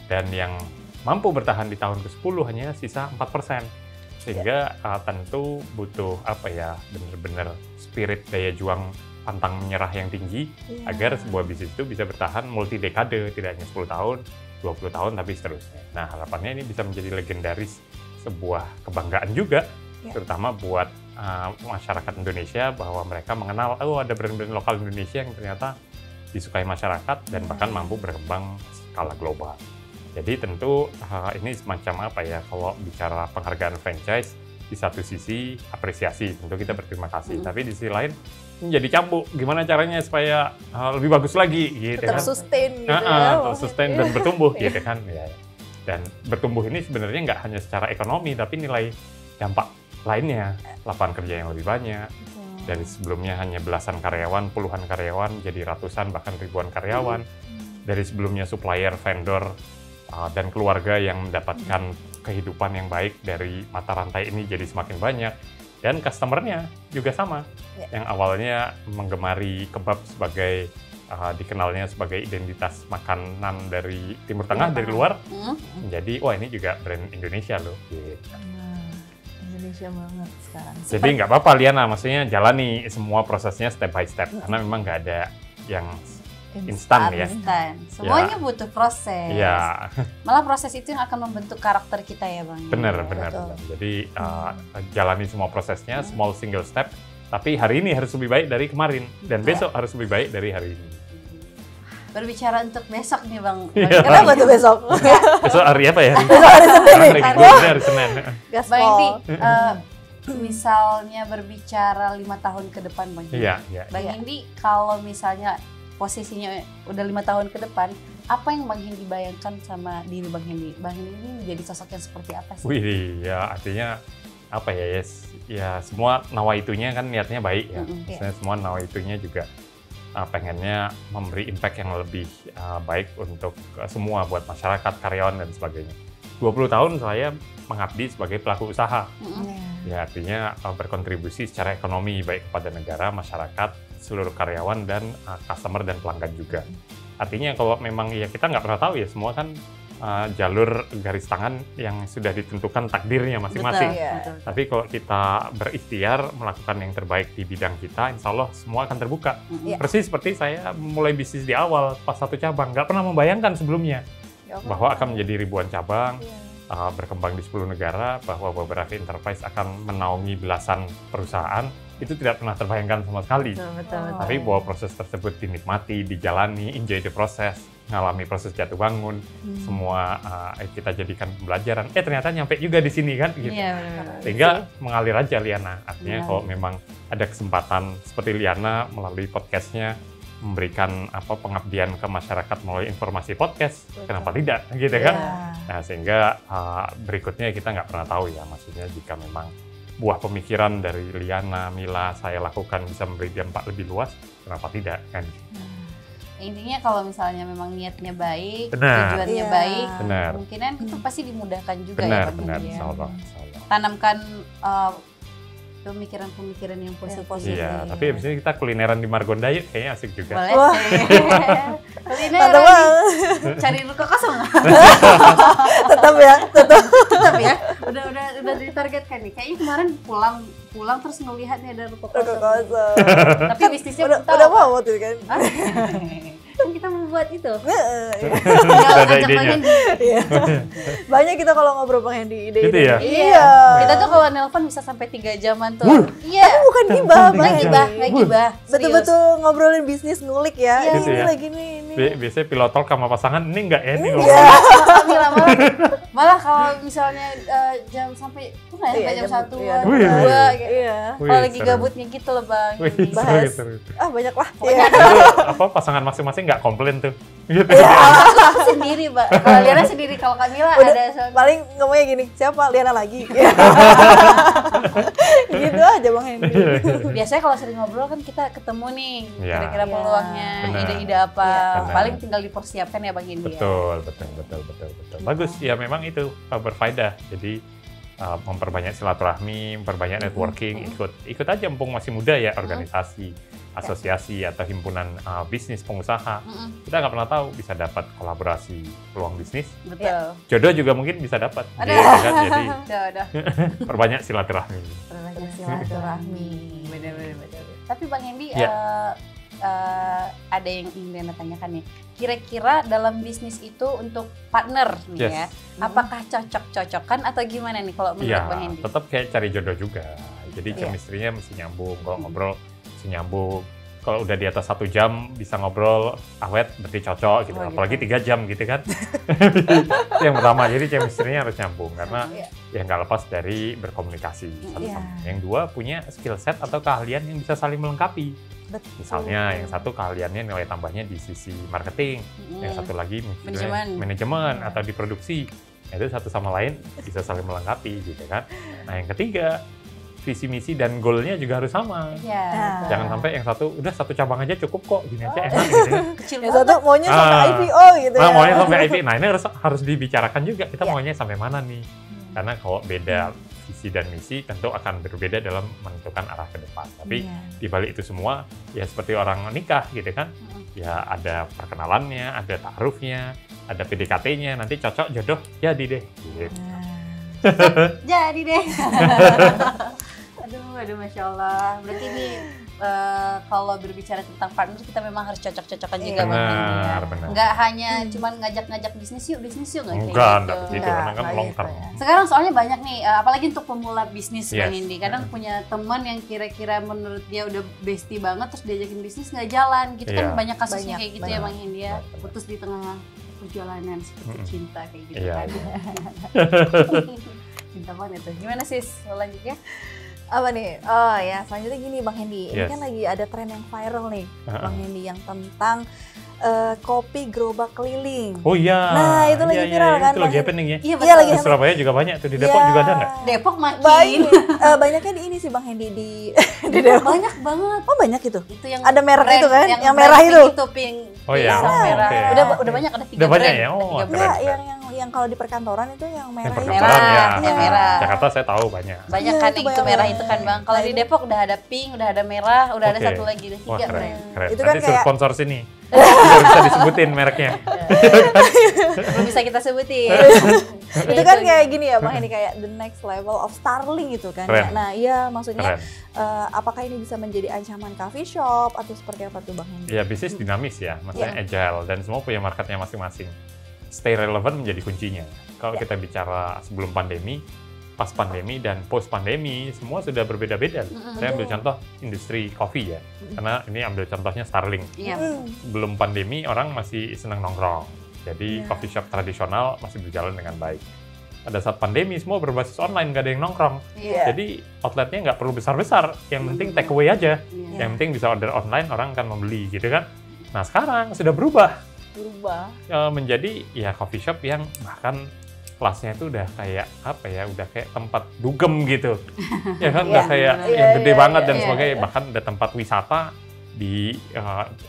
Dan yang mampu bertahan di tahun ke-10 hanya sisa 4%. Sehingga tentu butuh benar-benar spirit daya juang pantang menyerah yang tinggi agar sebuah bisnis itu bisa bertahan multi dekade, tidak hanya 10 tahun, 20 tahun, tapi seterusnya. Nah, harapannya ini bisa menjadi legendaris, sebuah kebanggaan juga, terutama buat masyarakat Indonesia, bahwa mereka mengenal, ada brand-brand lokal Indonesia yang ternyata disukai masyarakat dan bahkan mampu berkembang skala global. Jadi tentu ini semacam kalau bicara penghargaan franchise, di satu sisi apresiasi, tentu kita berterima kasih, tapi di sisi lain jadi cambuk, gimana caranya supaya lebih bagus lagi gitu kan. Sustain gitu sustain dan bertumbuh gitu kan. Dan bertumbuh ini sebenarnya nggak hanya secara ekonomi, tapi nilai dampak lainnya, lapangan kerja yang lebih banyak. Dari sebelumnya hanya belasan karyawan, puluhan karyawan, jadi ratusan bahkan ribuan karyawan. Dari sebelumnya supplier, vendor, dan keluarga yang mendapatkan kehidupan yang baik dari mata rantai ini jadi semakin banyak. Dan customer-nya juga sama, yang awalnya menggemari kebab sebagai dikenalnya sebagai identitas makanan dari Timur Tengah, dari luar, menjadi ini juga brand Indonesia loh. Gitu. Indonesia banget sekarang. Jadi nggak apa-apa Liana, maksudnya jalani semua prosesnya step by step, karena memang nggak ada yang instan ya. Semuanya butuh proses. Malah proses itu yang akan membentuk karakter kita ya Bang. Benar. Jadi jalani semua prosesnya, small single step. Tapi hari ini harus lebih baik dari kemarin, dan besok harus lebih baik dari hari ini. Berbicara untuk besok nih Bang. Kenapa tuh besok? Besok hari apa ya? Besok hari Senin. Hari Senin. Bang Hendi, misalnya berbicara 5 tahun ke depan Bang Hendi. Bang Hendi, kalau misalnya posisinya udah 5 tahun ke depan, apa yang Bang Hendi bayangkan sama diri Bang Hendi? Bang Hendi ini menjadi sosok yang seperti apa sih? Artinya semua nawaitunya kan niatnya baik ya. Semua nawaitunya juga pengennya memberi impact yang lebih baik untuk semua, buat masyarakat, karyawan, dan sebagainya. 20 tahun saya mengabdi sebagai pelaku usaha. Artinya berkontribusi secara ekonomi baik kepada negara, masyarakat, seluruh karyawan, dan customer dan pelanggan juga. Artinya kalau memang kita nggak pernah tahu ya, semua kan jalur garis tangan yang sudah ditentukan takdirnya masing-masing. Tapi kalau kita berikhtiar melakukan yang terbaik di bidang kita, insya Allah semua akan terbuka. Persis seperti saya mulai bisnis di awal, pas 1 cabang, nggak pernah membayangkan sebelumnya bahwa akan menjadi ribuan cabang, berkembang di 10 negara, bahwa Baba Raffi Enterprise akan menaungi belasan perusahaan. Itu tidak pernah terbayangkan sama sekali. Tapi bahwa proses tersebut dinikmati, dijalani, enjoy the process, ngalami proses jatuh bangun, semua kita jadikan pembelajaran. Ternyata nyampe juga di sini kan, gitu. Sehingga mengalir aja Liana. Artinya kalau memang ada kesempatan seperti Liana melalui podcastnya memberikan pengabdian ke masyarakat melalui informasi podcast, kenapa tidak, gitu kan? Nah, sehingga berikutnya kita nggak pernah tahu ya, maksudnya jika memang buah pemikiran dari Liana, Mila, saya lakukan bisa memberi dampak lebih luas, kenapa tidak kan? Intinya kalau misalnya memang niatnya baik, tujuannya baik, kemungkinan itu pasti dimudahkan juga ya Bang Hendi. Tanamkan pemikiran-pemikiran yang positif. Tapi abis ini kita kulineran di Margonda yuk, kayaknya asik juga. Boleh. Kulineran, cari ruko kosong. Tetap ya. Udah ditargetkan nih. Kayaknya kemarin pulang terus ngelihat nih ada ruko kosong. Tapi bisnisnya udah mau waktu itu kan. Kan kita mau buat itu. Ada idenya. Banyak kita kalau ngobrol Bang Hendi ide. Gitu ya? Iya. Kita tuh kalau nelpon bisa sampai 3 jaman tuh. Iya. Tapi bukan gibah, nggak gibah. Betul-betul ngobrolin bisnis, ngulik ya. Gitu ini ya? lagi nih. Biasanya pilot talk sama pasangan, ini enggak ya? Ini malah kalau misalnya jam sampai jam 1, 2 kalau lagi gabutnya gitu loh Bang. Bahas. Banyak lah. Pasangan masing-masing nggak komplain tuh. Gitu. Aku sendiri, Mbak. Kalau Liana sendiri, kalau Kamila ada paling ngomongnya gini, siapa Liana lagi? Gitu aja Bang Hendi. Biasanya kalau sering ngobrol kan kita ketemu nih, kira-kira peluangnya, ide-ide apa. Paling tinggal dipersiapkan ya Bang Hendi. Betul. Bagus ya, memang itu berfaedah. Jadi memperbanyak silaturahmi, memperbanyak networking, ikut aja mumpung masih muda ya, organisasi, asosiasi atau himpunan bisnis pengusaha. Kita nggak pernah tahu bisa dapat kolaborasi peluang bisnis. Betul. Jodoh juga mungkin bisa dapat. Ada. Gitu kan? Jadi perbanyak silaturahmi. Perbanyak silaturahmi. Benar. Tapi Bang Hendy, ada yang ingin Diana tanyakan nih. Kira-kira dalam bisnis itu untuk partner nih ya, apakah cocok-cocokan atau gimana nih kalau menurut Bang Hendy? Tetap kayak cari jodoh juga. Jadi chemistry-nya mesti nyambung. Kalau ngobrol mesti nyambung. Kalau udah di atas 1 jam bisa ngobrol awet berarti cocok gitu. Apalagi 3 jam gitu kan. Itu yang pertama, jadi chemistry-nya harus nyambung karena ya nggak lepas dari berkomunikasi satu sama. Yang dua punya skill set atau keahlian yang bisa saling melengkapi. Misalnya yang satu keahliannya nilai tambahnya di sisi marketing, yang satu lagi manajemen atau di produksi. Itu satu sama lain bisa saling melengkapi gitu kan. Nah yang ketiga, visi misi dan goalnya juga harus sama. Jangan sampai yang satu udah 1 cabang aja cukup kok, gini aja enak gitu kan. Yang satu maunya sampai IPO gitu ya. Maunya sampai IPO. Nah ini harus dibicarakan juga kita maunya sampai mana nih. Karena kalau beda visi dan misi tentu akan berbeda dalam menentukan arah ke depan. Tapi di balik itu semua ya seperti orang nikah gitu kan. Ya ada perkenalannya, ada ta'arufnya, ada PDKT-nya, nanti cocok jodoh jadi deh. Gitu. Jadi deh. Aduh, Masya Allah. Berarti ini kalau berbicara tentang partner kita memang harus cocok-cocokan juga. Benar. Nggak hanya cuman ngajak-ngajak bisnis yuk nggak kayak gitu. Karena kan long term. Sekarang soalnya banyak nih, apalagi untuk pemula bisnis Bang Hendy. Kadang punya teman yang kira-kira menurut dia udah bestie banget, terus diajakin bisnis nggak jalan. Gitu kan banyak kasusnya kayak gitu ya Bang Hendy ya. Putus di tengah perjalanan seperti cinta kayak gitu kan. Cinta banget tuh. Gimana sis selanjutnya? Apa nih? Oh ya, selanjutnya gini Bang Hendy. Ini kan lagi ada tren yang viral nih, Bang Hendy, yang tentang kopi gerobak keliling. Oh iya. Nah, itu lagi viral kan. Itu lagi happening ya? Iya, lagi di Surabaya juga banyak tuh, di Depok juga ada nggak? Depok makin. Banyaknya di ini sih Bang Hendy, di Depok. Banyak banget. Oh banyak itu? Itu yang ada merek itu kan? Yang merah itu? Itu pink. Oh iya. Merah. Udah banyak, ada 3 udah banyak brand. Ya? Oh, yang kalau di perkantoran itu yang merah itu. Yang merah. Jakarta saya tahu banyak. Banyak kan itu merah itu kan Bang. Kalau di Depok udah ada pink, udah ada merah, udah ada satu lagi, ada 3 brand. Itu kan kayak sponsor sini. Biar bisa disebutin mereknya. Belum bisa kita sebutin. Itu kan kayak gini ya Bang, ini kayak the next level of Starling itu kan. Nah iya maksudnya apakah ini bisa menjadi ancaman coffee shop atau seperti apa tuh Bang Hendy? Ya bisnis dinamis ya, maksudnya agile dan semua punya marketnya masing-masing. Stay relevant menjadi kuncinya. Kalau kita bicara sebelum pandemi, pas pandemi dan post pandemi semua sudah berbeda-beda. Saya ambil contoh industri kopi ya, karena ini ambil contohnya Starling. Belum pandemi orang masih senang nongkrong, jadi coffee shop tradisional masih berjalan dengan baik. Pada saat pandemi semua berbasis online, nggak ada yang nongkrong, jadi outletnya nggak perlu besar-besar, yang penting take away aja, yang penting bisa order online orang akan membeli gitu kan. Nah sekarang sudah berubah menjadi ya coffee shop yang bahkan kelasnya itu udah kayak apa ya, udah kayak tempat dugem gitu. Ya kan udah kayak yang gede banget dan sebagainya. Bahkan ada tempat wisata di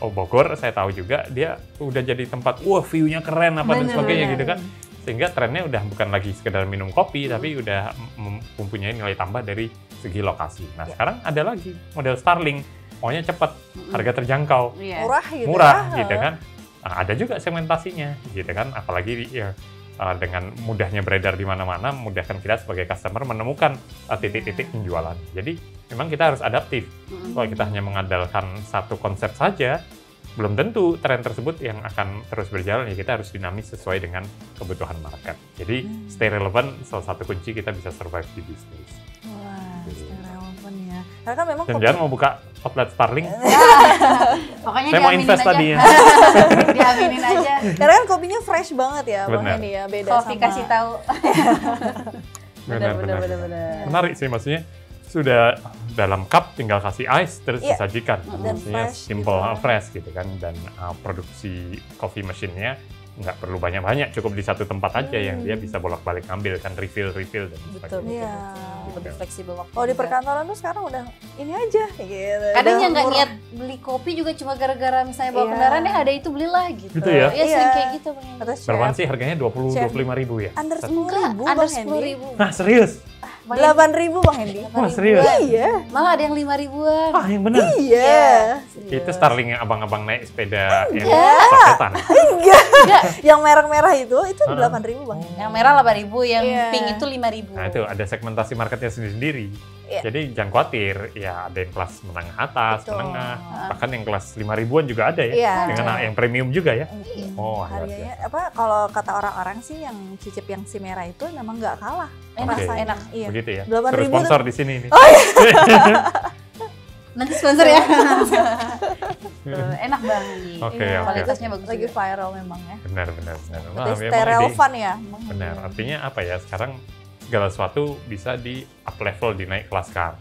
Bogor, saya tahu juga dia udah jadi tempat view-nya keren apa dan sebagainya gitu kan. Sehingga trennya udah bukan lagi sekedar minum kopi tapi udah mempunyai nilai tambah dari segi lokasi. Nah, sekarang ada lagi model Starling, maunya cepat, harga terjangkau. Murah gitu kan. Nah, ada juga segmentasinya gitu kan, apalagi dengan mudahnya beredar di mana-mana, memudahkan kita sebagai customer menemukan titik-titik penjualan. Jadi memang kita harus adaptif. Kalau kita hanya mengandalkan satu konsep saja, belum tentu tren tersebut yang akan terus berjalan. Ya kita harus dinamis sesuai dengan kebutuhan market. Jadi stay relevant salah satu kunci kita bisa survive di bisnis. Wah, stay relevant ya. Karena kan memang jangan mau buka outlet Starling. Pokoknya saya mau invest tadi ya. Diaminin aja. Karena kan kopinya fresh banget ya Bang Hendy ya, beda kopi sama kasih tahu. Benar. Menarik sih, maksudnya sudah dalam cup tinggal kasih ice terus disajikan. Maksudnya simple gitu, fresh gitu kan, dan produksi coffee machine-nya nggak perlu banyak-banyak, cukup di satu tempat aja yang dia bisa bolak-balik ngambil kan, refill dan sebagainya. Lebih fleksibel waktu. Oh di perkantoran tuh sekarang udah ini aja gitu. Kadang yang nggak niat beli kopi juga cuma gara-gara misalnya bawa kendaraan ada itu belilah gitu. Gitu ya? Iya sering kayak gitu. Berapaan sih harganya? 25.000 ya? Under 10.000 Under 10.000. Nah serius? 8.000 Bang Hendy. Wah, serius? Iya. Malah ada yang 5.000-an. Ah, yang benar? Iya. Itu Starlink yang abang-abang naik sepeda yang paketan. Enggak. Yang merah-merah itu 8.000 Bang Hendy. Yang merah 8.000, yang pink itu 5.000. Nah, itu ada segmentasi marketnya sendiri-sendiri. Jadi jangan khawatir, ya ada yang kelas menengah atas, menengah, bahkan yang kelas 5.000-an juga ada ya, dengan yang premium juga ya. Oh, harganya kalau kata orang-orang sih yang cicip yang si merah itu memang nggak kalah. Enak. Iya. Begitu ya. 8.000 sponsor di sini nih. Oh iya. Nanti sponsor ya. Enak banget nih. Oke. Kualitasnya bagus. Lagi viral memang ya. Benar. Stay relevan ya. Benar. Artinya apa ya? Sekarang segala sesuatu bisa di up level, dinaik kelaskan.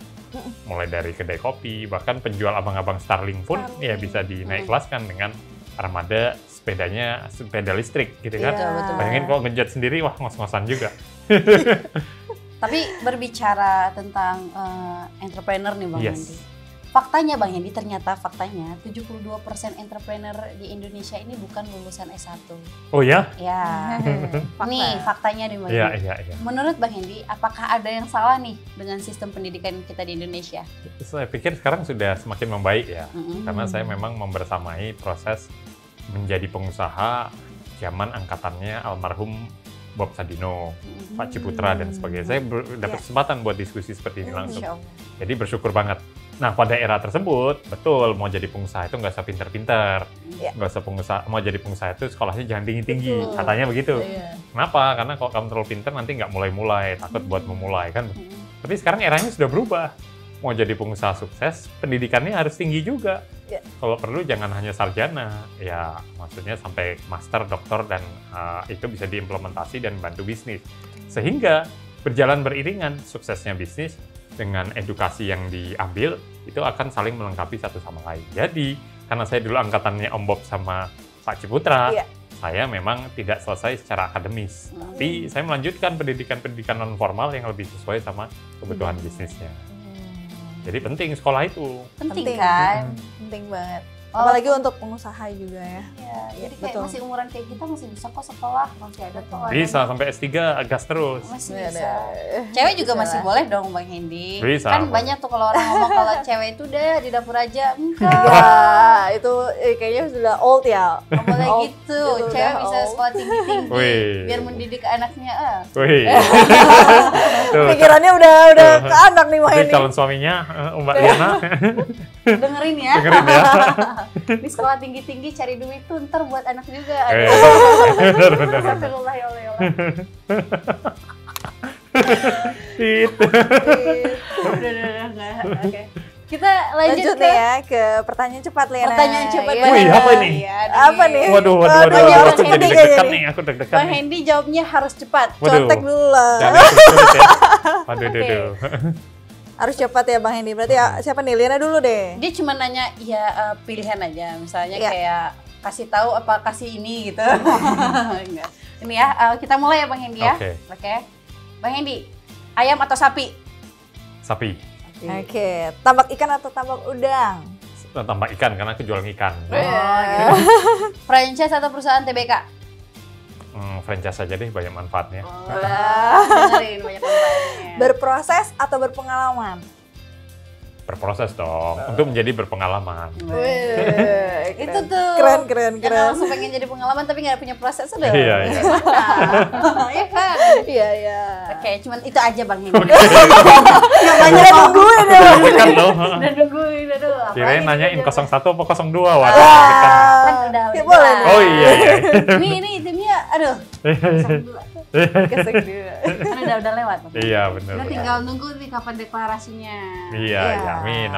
Mulai dari kedai kopi, bahkan penjual abang-abang Starlink pun ya bisa dinaik kelaskan dengan armada sepeda listrik gitu kan. Betul. Bayangin kalau ngejat sendiri, wah ngos-ngosan juga. Tapi berbicara tentang entrepreneur nih Bang Hendy. Faktanya Bang Hendy, ternyata 72% entrepreneur di Indonesia ini bukan lulusan S1. Oh ya? Ya. Nih faktanya nih Bang Hendy. Iya. Menurut Bang Hendy, apakah ada yang salah nih dengan sistem pendidikan kita di Indonesia? Saya pikir sekarang sudah semakin membaik ya. Karena saya memang membersamai proses menjadi pengusaha zaman angkatannya almarhum Bob Sadino, Pak Ciputra dan sebagainya. Saya dapat kesempatan buat diskusi seperti ini langsung. Jadi bersyukur banget. Nah, pada era tersebut, betul, mau jadi pengusaha itu nggak usah pinter-pinter. Nggak usah mau jadi pengusaha itu sekolahnya jangan tinggi-tinggi. Katanya begitu. Kenapa? Karena kalau kamu terlalu pinter nanti nggak mulai-mulai, takut buat memulai kan. Tapi sekarang eranya sudah berubah. Mau jadi pengusaha sukses, pendidikannya harus tinggi juga. Kalau perlu jangan hanya sarjana, ya maksudnya sampai master, doktor, dan itu bisa diimplementasi dan bantu bisnis. Sehingga berjalan beriringan suksesnya bisnis dengan edukasi yang diambil, itu akan saling melengkapi satu sama lain. Jadi, karena saya dulu angkatannya Om Bob sama Pak Ciputra, saya memang tidak selesai secara akademis. Tapi saya melanjutkan pendidikan non formal yang lebih sesuai sama kebutuhan bisnisnya. Jadi penting sekolah itu. Penting kan? Penting banget. Apalagi untuk pengusaha juga ya. Iya, jadi kayak masih umuran kayak kita masih bisa kok sekolah, masih ada tuh. Bisa sampai S3 gas terus. Masih bisa. Cewek juga masih boleh dong Bang Hendy. Bisa. Kan banyak tuh kalau orang ngomong kalau cewek itu deh di dapur aja. Enggak, itu kayaknya sudah old ya. Nggak boleh gitu. Cewek bisa sekolah tinggi-tinggi biar mendidik anaknya. Pikirannya udah ke anak nih Bang Hendy. Calon suaminya Mbak Liana. Dengerin ya. Dengerin ya. Di sekolah tinggi-tinggi cari duit tuh ntar buat anak juga. Benar. Astagfirullah ya Allah. Oke. Kita lanjut ya ke pertanyaan cepat Liana. Pertanyaan cepat. Wih, apa ini? Apa nih? Waduh, aku jadi deg-degan nih, aku deg-degan. Bang Hendy jawabnya harus cepat. Contek dulu lah. Waduh. Harus cepat ya Bang Hendy. Berarti siapa nih? Liana dulu deh. Dia cuma nanya ya pilihan aja. Misalnya kayak kasih tahu apa kasih ini gitu. Ini ya, kita mulai ya Bang Hendy ya. Oke. Bang Hendy, ayam atau sapi? Sapi. Oke. Tambak ikan atau tambak udang? Tambak ikan karena aku jualan ikan. Gitu. Franchise atau perusahaan TBK? Franchise aja deh, banyak manfaatnya. Dengerin banyak manfaatnya. Berproses atau berpengalaman? Berproses dong, untuk menjadi berpengalaman. Itu tuh. Keren. Langsung pengen jadi pengalaman tapi nggak punya proses udah. Iya. Iya kan? Iya. Oke, cuman itu aja Bang Hendy. Nggak banyak nungguin ya. Udah nungguin, aduh. Kirain nanyain 01 apa 02, waduh. Kan udah. Boleh. Oh iya. Ini timnya, aduh. 02. Kan udah lewat. Iya benar. Kita tinggal nunggu nih kapan deklarasinya. Iya. Amin.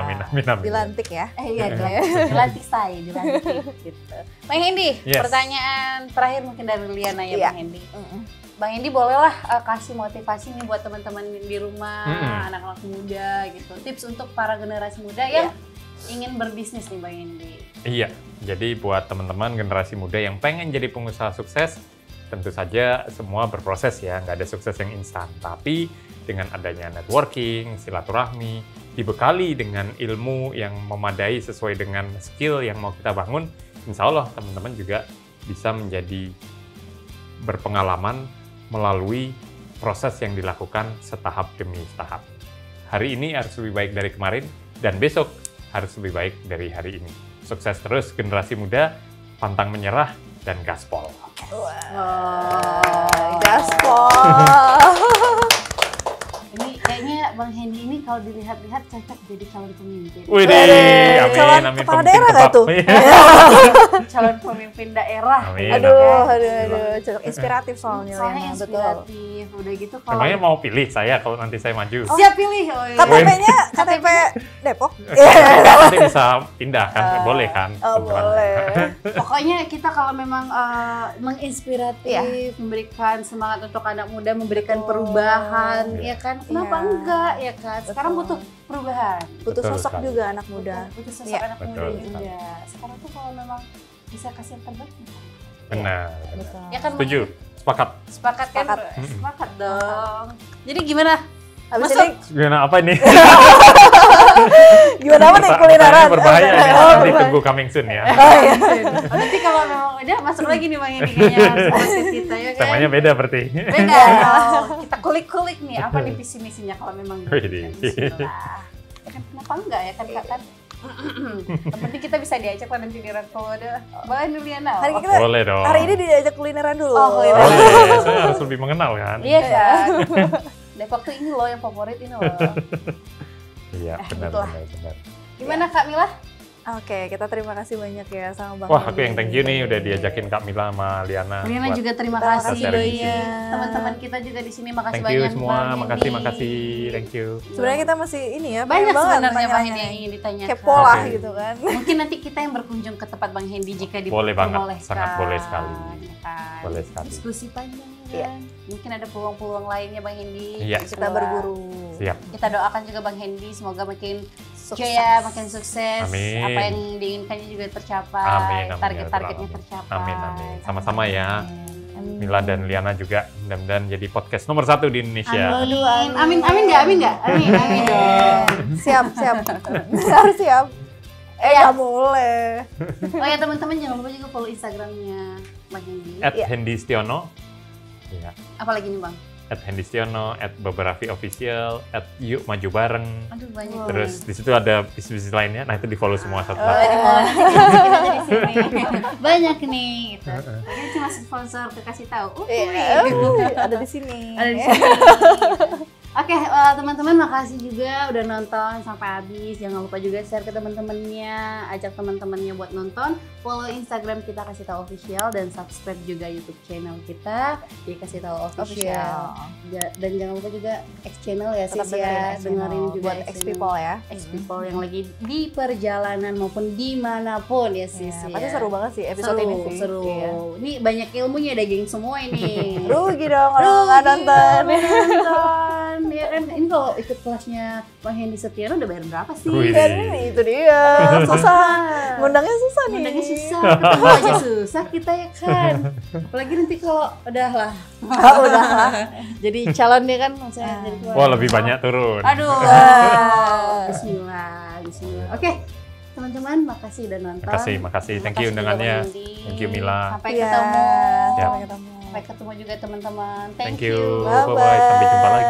Dilantik ya. Iya, dilantik saya, dilantik gitu. Bang Hendy, pertanyaan terakhir mungkin dari Liana ya Bang Hendy. Bang Hendy bolehlah kasih motivasi nih buat teman-teman di rumah, anak-anak muda gitu. Tips untuk para generasi muda yang ingin berbisnis nih Bang Hendy. Iya, jadi buat teman-teman generasi muda yang pengen jadi pengusaha sukses, tentu saja semua berproses ya, nggak ada sukses yang instan. Tapi dengan adanya networking, silaturahmi, dibekali dengan ilmu yang memadai sesuai dengan skill yang mau kita bangun, insya Allah teman-teman juga bisa menjadi berpengalaman melalui proses yang dilakukan setahap demi tahap. Hari ini harus lebih baik dari kemarin, dan besok harus lebih baik dari hari ini. Sukses terus generasi muda, pantang menyerah, dan gaspol. Gaspol. Ini kayaknya Bang Hendy ini kalau dilihat-lihat cocok jadi calon pemimpin. Wih, calon amin, kepala daerah nggak tuh? Calon pemimpin daerah. Amin, aduh, cocok, inspiratif soalnya. Soalnya inspiratif, udah gitu kalau. Emangnya mau pilih saya kalau nanti saya maju? Siap pilih. KTP-nya KTP Depok. Nanti bisa pindah kan, boleh kan? Boleh. Pokoknya kita kalau memang menginspiratif, memberikan semangat untuk anak muda, memberikan perubahan, ya kan? Kenapa enggak, ya kan? Sekarang butuh perubahan. Butuh sosok juga anak muda. Butuh sosok anak muda juga. Sekarang tuh kalau memang bisa kasih yang terbaik. Benar. Ya kan? Setuju. Sepakat. Sepakat kan? Sepakat dong. Jadi gimana? Habis ini gimana apa ini? Gimana apa nih kulineran? Berbahaya ini. Nanti tunggu coming soon ya. Nanti kalau memang udah masuk lagi nih Bang Hendy kayaknya kita ya kan. Temanya beda berarti. Beda. Kita kulik-kulik nih apa nih visi misinya kalau memang bismillah. Ya kan kenapa enggak ya kan Kak kan? Yang penting kita bisa diajak lah nanti di Redpod. Bang Nuliana. Boleh dong. Hari ini diajak kulineran dulu. Kulineran. Boleh, saya harus lebih mengenal kan. Iya kan. Depok tuh ini loh yang favorit ini loh. Iya, benar. Gimana Kak Mila? Oke, kita terima kasih banyak ya sama Bang. Wah, aku yang thank you nih udah diajakin Kak Mila sama Liana. Liana juga terima kasih teman-teman kita juga di sini makasih banyak. Thank you semua, makasih, thank you. Sebenarnya kita masih ini ya, banyak sebenarnya Bang Hendy yang ingin ditanyakan. Kepo lah gitu kan. Mungkin nanti kita yang berkunjung ke tempat Bang Hendy jika diperbolehkan. Boleh banget, sangat boleh sekali. Boleh sekali. Diskusi panjang kan. Mungkin ada peluang-peluang lainnya Bang Hendy. Iya. Kita berguru. Siap. Kita doakan juga Bang Hendy semoga makin jaya, makin sukses. Amin. Apa yang diinginkannya juga tercapai. Amin. Target-targetnya tercapai. Amin. Sama-sama ya. Mila dan Liana juga mudah-mudahan jadi podcast nomor 1 di Indonesia. Amin nggak? Amin dong. Siap. Harus siap. Nggak boleh. Oh ya teman-teman jangan lupa juga follow Instagramnya Bang Hendy. @hendystiono. Iya. Apalagi nih Bang? @hendystiono, @beberaffi_official, @yuk maju bareng. Aduh banyak. Terus di situ ada bisnis lainnya. Nah, itu di-follow semua satu. Di sini. Banyak nih gitu. Ini cuma sponsor kasih tahu. Ada di sini. Ada di sini. Oke, teman-teman makasih juga udah nonton sampai habis. Jangan lupa juga share ke teman-temannya, ajak teman-temannya buat nonton. Follow Instagram kita Kasih Tahu Official dan subscribe juga YouTube channel kita di Kasih Tahu Official. Dan jangan lupa juga X channel ya sis ya, dengerin juga buat X People ya. X People yang lagi di perjalanan maupun dimanapun ya sis. Pasti seru banget sih episode ini sih. Seru. Ini banyak ilmunya ada geng semua ini. Rugi dong kalau nggak nonton. Ya kan, ini kalau ikut kelasnya Bang Hendy Setiano udah bayar berapa sih? Itu dia, susah. Ngundangnya susah nih. Ngundangnya susah, ketemu aja susah kita ya kan. Apalagi nanti kalau udah lah. Jadi calonnya kan saya jadi keluar. Wah, lebih banyak turun. Aduh. Bismillah. Oke. Teman-teman, makasih udah nonton. Makasih. Thank you undangannya. Thank you Mila. Sampai ketemu. Sampai ketemu. Sampai ketemu juga teman-teman. Thank you. Bye-bye. Sampai jumpa lagi.